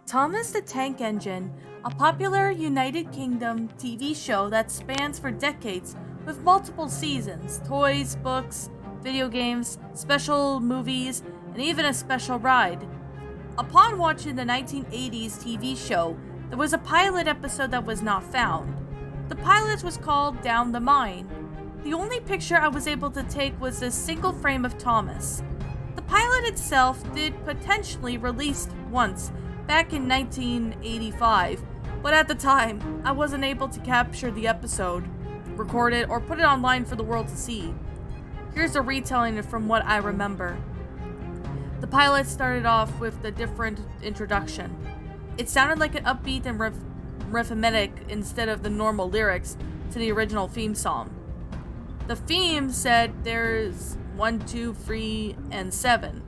Thomas the Tank Engine, a popular United Kingdom TV show that spans for decades with multiple seasons, toys, books, video games, special movies, and even a special ride. Upon watching the 1980s TV show, there was a pilot episode that was not found. The pilot was called Down the Mine. The only picture I was able to take was a single frame of Thomas. The pilot itself did potentially release once back in 1985, but at the time, I wasn't able to capture the episode, record it, or put it online for the world to see. Here's a retelling from what I remember. The pilot started off with a different introduction. It sounded like an upbeat and rhythmic instead of the normal lyrics to the original theme song. The theme said there's 1, 2, 3, and 7.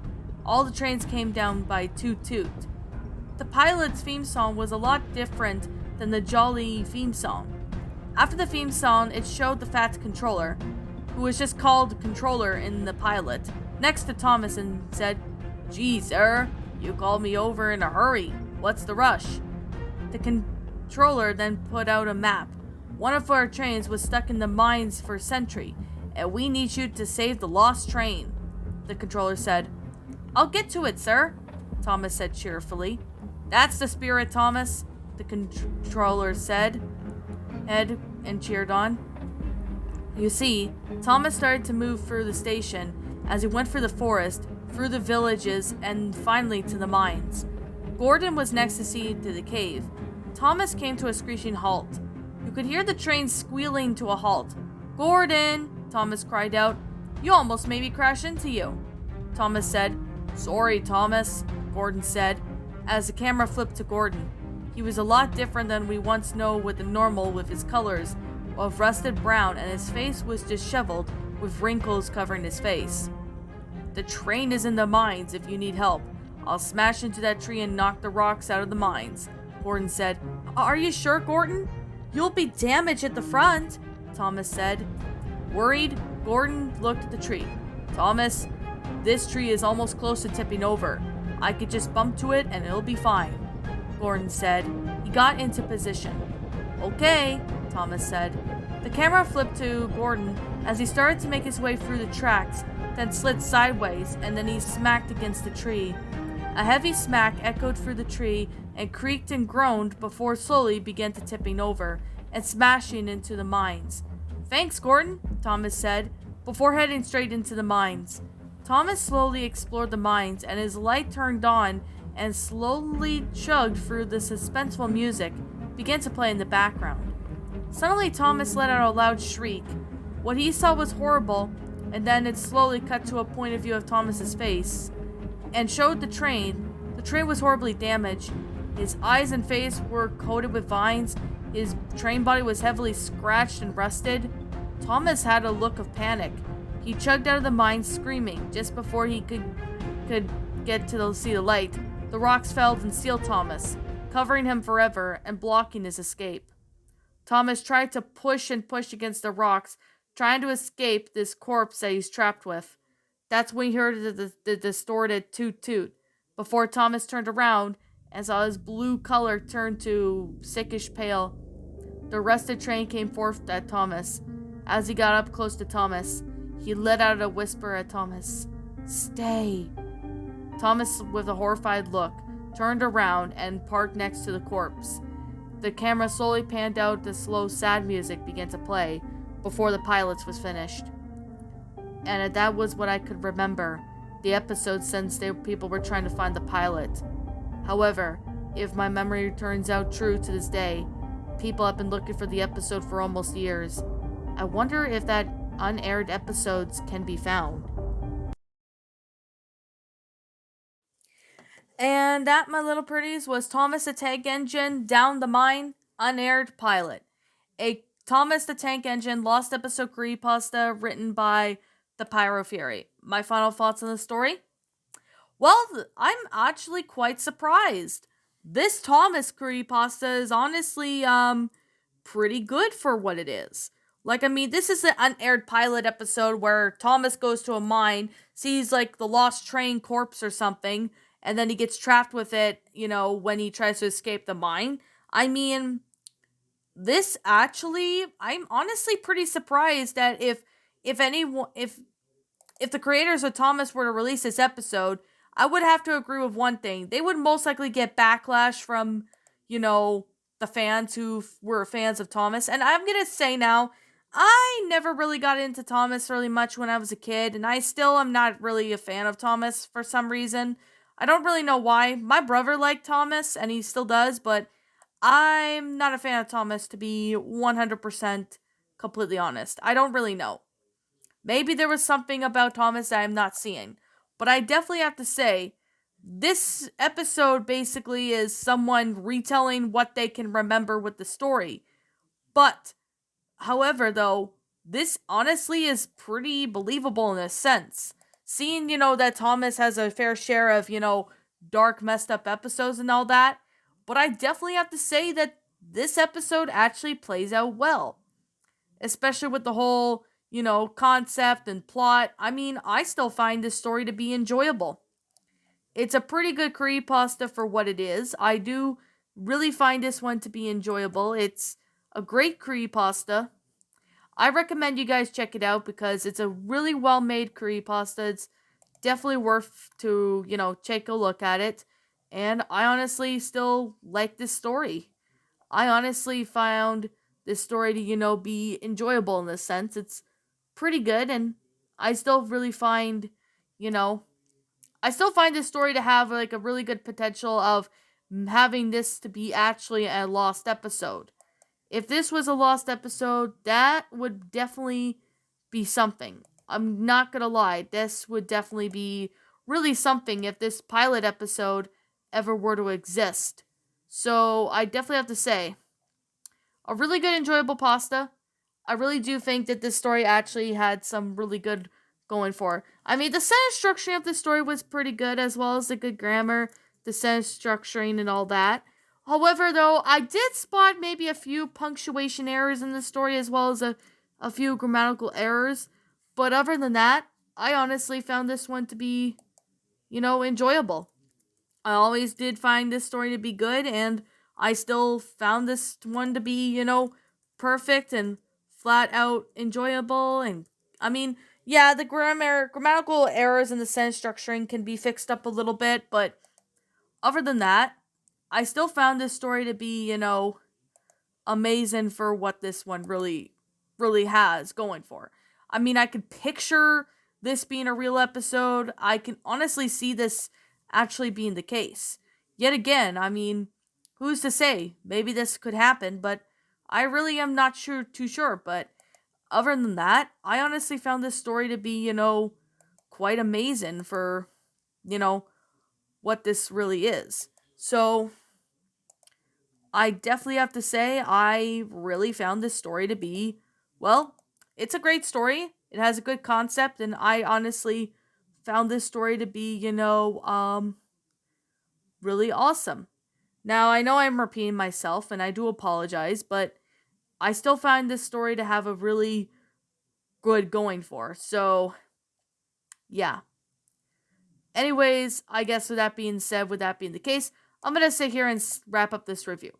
All the trains came down by toot toot. The pilot's theme song was a lot different than the Jolly theme song. After the theme song, it showed the fat controller, who was just called controller in the pilot, next to Thomas and said, "Gee, sir, you called me over in a hurry. What's the rush?" The controller then put out a map. "One of our trains was stuck in the mines for a century, and we need you to save the lost train." The controller said, "I'll get to it, sir," Thomas said cheerfully. "That's the spirit, Thomas," the controller said, and cheered on. You see, Thomas started to move through the station as he went through the forest, through the villages, and finally to the mines. Gordon was next to see to the cave. Thomas came to a screeching halt. You could hear the train squealing to a halt. "Gordon!" Thomas cried out. "You almost made me crash into you." Thomas said, "Sorry, Thomas," Gordon said, as the camera flipped to Gordon. He was a lot different than we once know with the normal, with his colors of rusted brown, and his face was disheveled with wrinkles covering his face. "The train is in the mines if you need help. I'll smash into that tree and knock the rocks out of the mines," Gordon said. "Are you sure, Gordon? You'll be damaged at the front," Thomas said. Worried, Gordon looked at the tree. "Thomas, this tree is almost close to tipping over. I could just bump to it and it'll be fine," Gordon said. He got into position. "Okay," Thomas said. The camera flipped to Gordon as he started to make his way through the tracks, then slid sideways, and then he smacked against the tree. A heavy smack echoed through the tree and creaked and groaned before slowly began to tipping over and smashing into the mines. "Thanks, Gordon," Thomas said, before heading straight into the mines. Thomas slowly explored the mines, and his light turned on and slowly chugged through the suspenseful music began to play in the background. Suddenly, Thomas let out a loud shriek. What he saw was horrible, and then it slowly cut to a point of view of Thomas's face and showed the train. The train was horribly damaged. His eyes and face were coated with vines. His train body was heavily scratched and rusted. Thomas had a look of panic. He chugged out of the mine screaming. Just before he could get to see the light, the rocks fell and sealed Thomas, covering him forever and blocking his escape. Thomas tried to push and push against the rocks, trying to escape this corpse that he's trapped with. That's when he heard the distorted toot toot, before Thomas turned around and saw his blue color turn to sickish pale. The rusted train came forth at Thomas. As he got up close to Thomas, he let out a whisper at Thomas. "Stay." Thomas, with a horrified look, turned around and parked next to the corpse. The camera slowly panned out. The slow, sad music began to play before the pilot was finished. And that was what I could remember, the episode, since people were trying to find the pilot. However, if my memory turns out true to this day, people have been looking for the episode for almost years. I wonder if that unaired episodes can be found. And that, my little pretties, was Thomas the Tank Engine, Down the Mine, unaired pilot. A Thomas the Tank Engine lost episode creepypasta written by the Pyro Fury. My final thoughts on the story? Well, I'm actually quite surprised. This Thomas creepypasta is honestly, pretty good for what it is. Like, I mean, this is an unaired pilot episode where Thomas goes to a mine, sees, like, the lost train corpse or something, and then he gets trapped with it, when he tries to escape the mine. I mean, this actually, I'm honestly pretty surprised that if anyone if the creators of Thomas were to release this episode, I would have to agree with one thing. They would most likely get backlash from, the fans who were fans of Thomas. And I'm going to say now, I never really got into Thomas really much when I was a kid, and I still am not really a fan of Thomas for some reason. I don't really know why. My brother liked Thomas, and he still does, but I'm not a fan of Thomas, to be 100% completely honest. I don't really know. Maybe there was something about Thomas that I'm not seeing. But I definitely have to say, this episode basically is someone retelling what they can remember with the story. But, however, though, this honestly is pretty believable in a sense. Seeing, that Thomas has a fair share of, dark, messed up episodes and all that. But I definitely have to say that this episode actually plays out well. Especially with the whole, concept and plot. I mean, I still find this story to be enjoyable. It's a pretty good creepypasta for what it is. I do really find this one to be enjoyable. It's a great creepypasta. I recommend you guys check it out because it's a really well made creepypasta. It's definitely worth to, take a look at it. And I honestly still like this story. I honestly found this story to, be enjoyable in this sense. It's pretty good, and I still really find, you know, I still find this story to have like a really good potential of having this to be actually a lost episode. If this was a lost episode, that would definitely be something. I'm not gonna lie, this would definitely be really something if this pilot episode ever were to exist. So I definitely have to say, a really good, enjoyable pasta. I really do think that this story actually had some really good going for. I mean, the sentence structuring of the story was pretty good, as well as the good grammar, the sentence structuring, and all that. However, though, I did spot maybe a few punctuation errors in the story, as well as a few grammatical errors. But other than that, I honestly found this one to be, enjoyable. I always did find this story to be good, and I still found this one to be, perfect and flat out enjoyable. And I mean, yeah, the grammatical errors in the sentence structuring can be fixed up a little bit, but other than that, I still found this story to be, amazing for what this one really has going for. I mean, I could picture this being a real episode. I can honestly see this actually being the case. Yet again, I mean, who's to say? Maybe this could happen, but I really am not too sure. But other than that, I honestly found this story to be, quite amazing for, you know, what this really is. So, I definitely have to say, I really found this story to be, well, it's a great story. It has a good concept, and I honestly found this story to be, really awesome. Now, I know I'm repeating myself, and I do apologize, but I still find this story to have a really good going for. So, yeah. Anyways, I guess with that being said, with that being the case, I'm going to sit here and wrap up this review.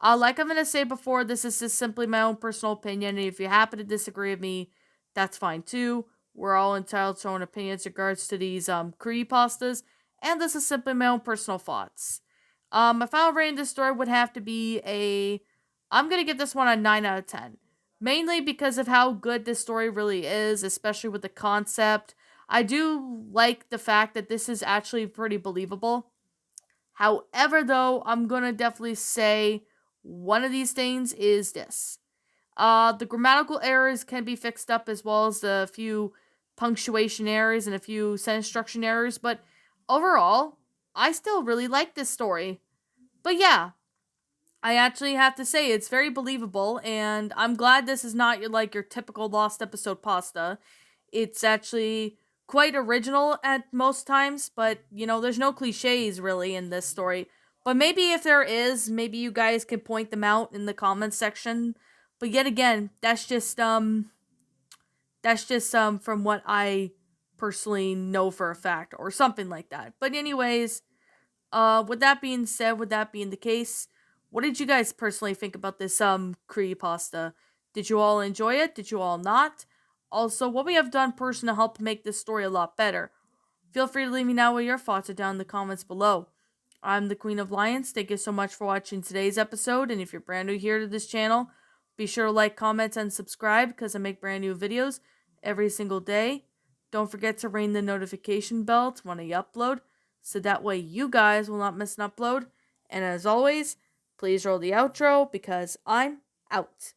Like I'm going to say before, this is just simply my own personal opinion, and if you happen to disagree with me, that's fine too. We're all entitled to our own opinions in regards to these creepypastas, and this is simply my own personal thoughts. My final rating of this story would have to be I'm going to give this one a 9 out of 10. Mainly because of how good this story really is, especially with the concept. I do like the fact that this is actually pretty believable. However, though, I'm going to definitely say one of these things is this. The grammatical errors can be fixed up, as well as the few punctuation errors and a few sentence structure errors, but overall, I still really like this story. But yeah, I actually have to say it's very believable, and I'm glad this is not your typical lost episode pasta. It's actually quite original at most times, but there's no cliches really in this story. But maybe if there is, maybe you guys can point them out in the comments section. But yet again, that's just from what I personally know for a fact or something like that. But anyways, With that being said, with that being the case, what did you guys personally think about this creepypasta? Did you all enjoy it? Did you all not? Also, what we have done personally to help make this story a lot better? Feel free to leave me know what your thoughts are down in the comments below. I'm the Queen of Lions. Thank you so much for watching today's episode. And if you're brand new here to this channel, be sure to like, comment, and subscribe because I make brand new videos every single day. Don't forget to ring the notification bell to when I upload, so that way you guys will not miss an upload. And as always, please roll the outro because I'm out.